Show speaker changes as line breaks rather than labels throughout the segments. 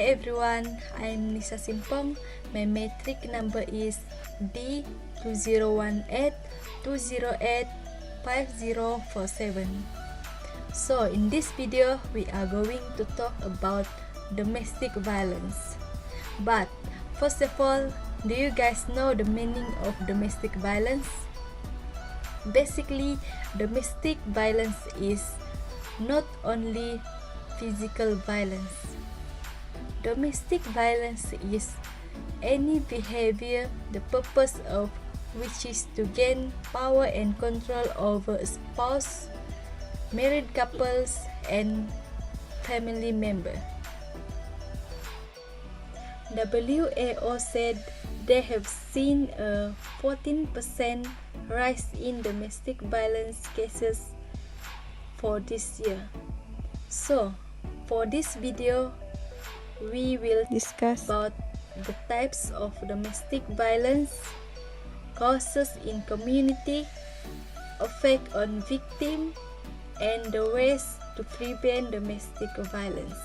everyone, I'm Nisa Simpong. My metric number is D2018-208-5047. So in this video, we are going to talk about domestic violence. But first of all, do you guys know the meaning of domestic violence? Basically, domestic violence is not only physical violence. Domestic violence is any behavior the purpose of which is to gain power and control over a spouse, married couples, and family member. WHO said they have seen a 14% rise in domestic violence cases for this year. So, for this video, we will discuss about the types of domestic violence, causes in community, effect on victim, and the ways to prevent domestic violence.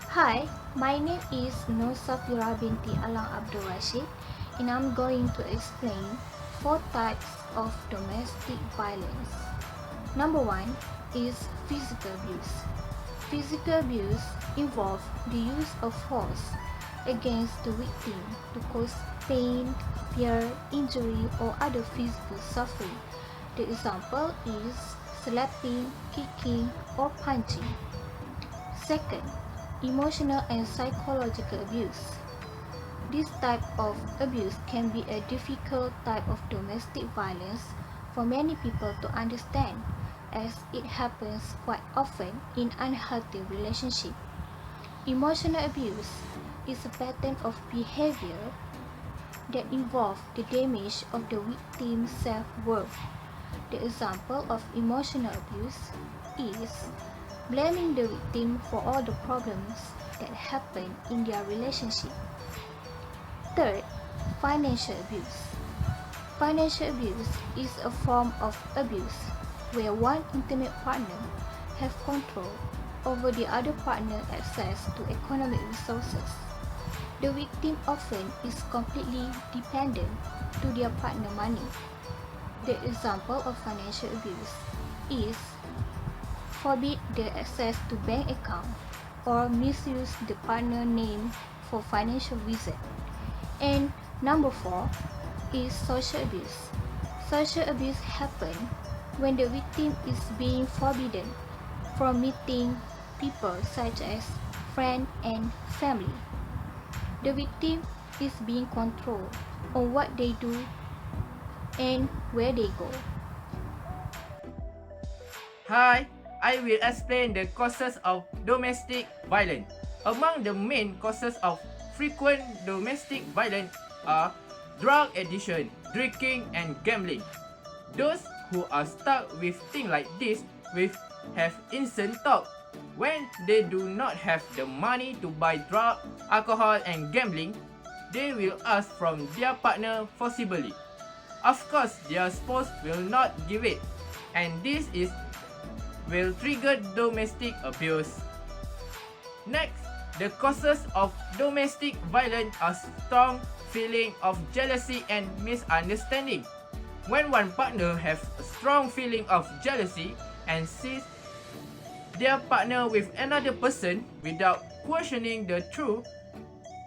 Hi, my name is Safirah Binti Alang Rashid, and I'm going to explain 4 types of domestic violence. Number 1 is physical abuse. Physical abuse involves the use of force against the victim to cause pain, fear, injury, or other physical suffering. The example is slapping, kicking, or punching. Second, emotional and psychological abuse. This type of abuse can be a difficult type of domestic violence for many people to understand, as it happens quite often in unhealthy relationships. Emotional abuse is a pattern of behavior that involves the damage of the victim's self-worth. The example of emotional abuse is blaming the victim for all the problems that happen in their relationship. Third, financial abuse. Financial abuse is a form of abuse where one intimate partner has control over the other partner's access to economic resources. The victim often is completely dependent to their partner money. The example of financial abuse is forbid the access to bank account or misuse the partner name for financial reason. And number 4 is social abuse. Social abuse happens when the victim is being forbidden from meeting people such as friends and family. The victim is being controlled on what they do and where they go.
Hi, I will explain the causes of domestic violence. Among the main causes of frequent domestic violence are drug addiction, drinking, and gambling. Those who are stuck with things like this will have instant thought. When they do not have the money to buy drug, alcohol, and gambling, they will ask from their partner forcibly. Of course, their spouse will not give it, and this will trigger domestic abuse. Next, the causes of domestic violence are strong feeling of jealousy and misunderstanding. When one partner has a strong feeling of jealousy and sees their partner with another person without questioning the truth,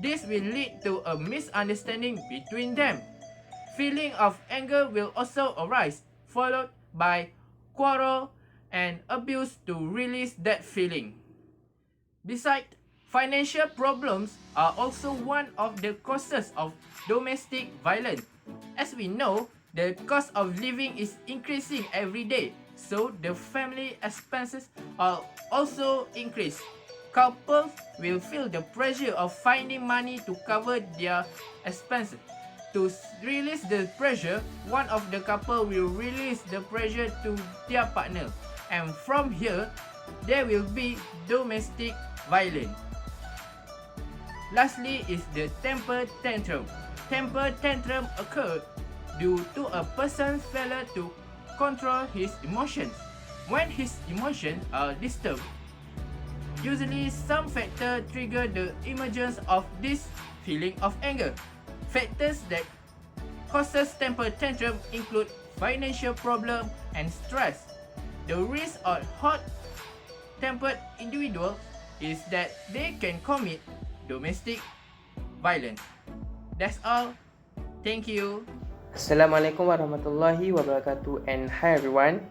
this will lead to a misunderstanding between them. Feeling of anger will also arise, followed by quarrel and abuse to release that feeling. Besides, financial problems are also one of the causes of domestic violence. As we know, the cost of living is increasing every day, so the family expenses are also increased. Couples will feel the pressure of finding money to cover their expenses. To release the pressure, one of the couple will release the pressure to their partner, and from here, there will be domestic violence. Lastly is the temper tantrum. Temper tantrum occurs due to a person's failure to control his emotions. When his emotions are disturbed, usually some factor trigger the emergence of this feeling of anger. Factors that causes temper tantrum include financial problem and stress. The risk of hot-tempered individuals is that they can commit domestic violence. That's all. Thank you.
Assalamualaikum warahmatullahi wabarakatuh, and hi everyone.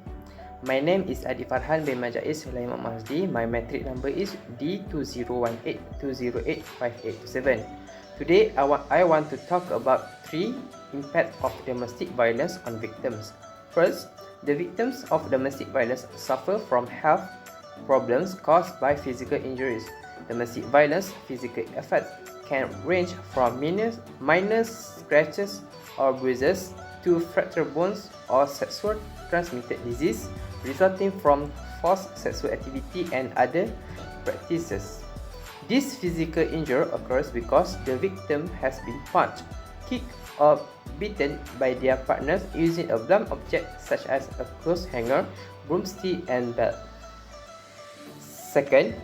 My name is Adib Farhan bin Majais Sulaiman Hazli. My metric number is D2018208587. Today I want to talk about 3 impacts of domestic violence on victims. First, the victims of domestic violence suffer from health problems caused by physical injuries. Domestic violence physical effects can range from minor scratches or bruises to fractured bones or sexual transmitted disease resulting from forced sexual activity and other practices. This physical injury occurs because the victim has been punched, kicked, or beaten by their partners using a blunt object such as a clothes hanger, broomstick, and belt. Second,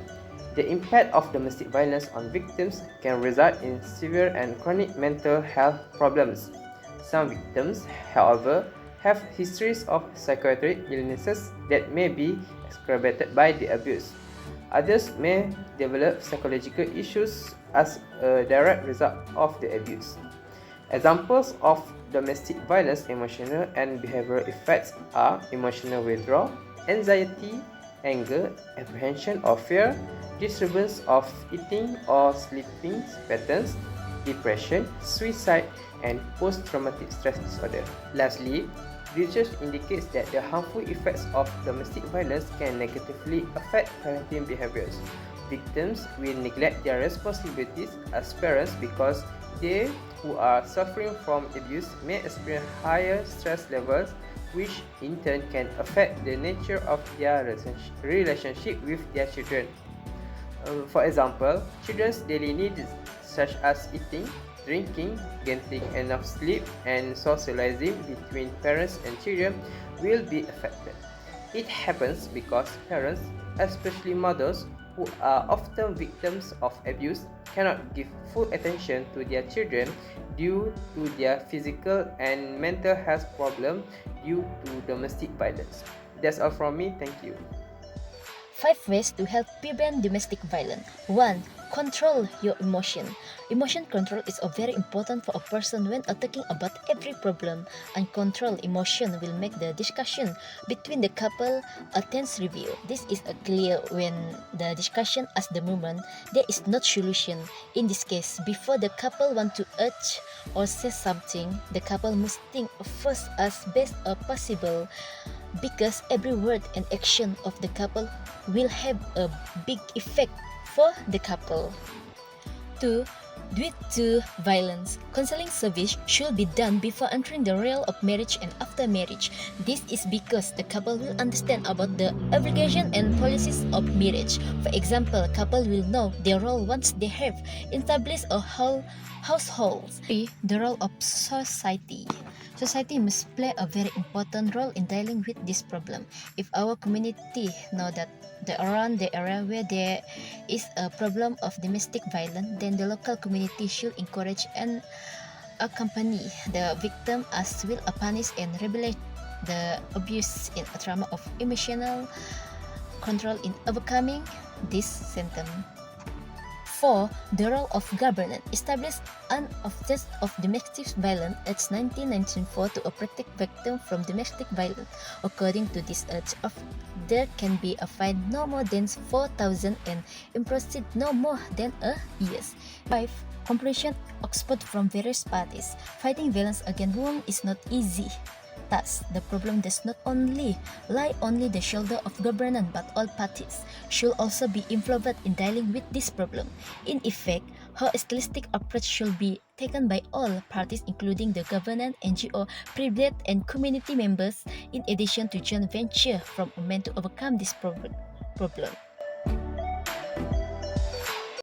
the impact of domestic violence on victims can result in severe and chronic mental health problems. Some victims, however, have histories of psychiatric illnesses that may be exacerbated by the abuse. Others may develop psychological issues as a direct result of the abuse. Examples of domestic violence emotional and behavioral effects are emotional withdrawal, anxiety, anger, apprehension or fear, disturbance of eating or sleeping patterns, depression, suicide, and post-traumatic stress disorder. Lastly, research indicates that the harmful effects of domestic violence can negatively affect parenting behaviors. Victims will neglect their responsibilities as parents because they who are suffering from abuse may experience higher stress levels, which in turn can affect the nature of their relationship with their children. For example, children's daily needs such as eating, drinking, getting enough sleep, and socializing between parents and children will be affected. It happens because parents, especially mothers who are often victims of abuse, cannot give full attention to their children due to their physical and mental health problems due to domestic violence. That's all from me. Thank you.
5 ways to help prevent domestic violence. 1. Control your emotion. Emotion control is very important for a person when talking about every problem. Uncontrolled emotion will make the discussion between the couple a tense review. This is clear when the discussion at the moment there is no solution. In this case, before the couple want to urge or say something, the couple must think first as best as possible, because every word and action of the couple will have a big effect for the couple. 2. Due to violence, counseling service should be done before entering the realm of marriage and after marriage. This is because the couple will understand about the obligation and policies of marriage. For example, couple will know their role once they have established a whole household. 3. The role of society. Society must play a very important role in dealing with this problem. If our community know that around the area where there is a problem of domestic violence, then the local community should encourage and accompany the victim as will punish and rehabilitate the abuse in a trauma of emotional control in overcoming this symptom. 4. The role of government. Established an Office of Domestic Violence Act 1994 to protect victims from domestic violence. According to this act, there can be a fine no more than 4,000 and imprisonment no more than a year. 5. Cooperation expert from various parties. Fighting violence against women is not easy. Thus, the problem does not only lie on the shoulder of government, but all parties should also be involved in dealing with this problem. In effect, a holistic approach should be taken by all parties, including the government, NGO, private and community members, in addition to joint venture from men to overcome this problem.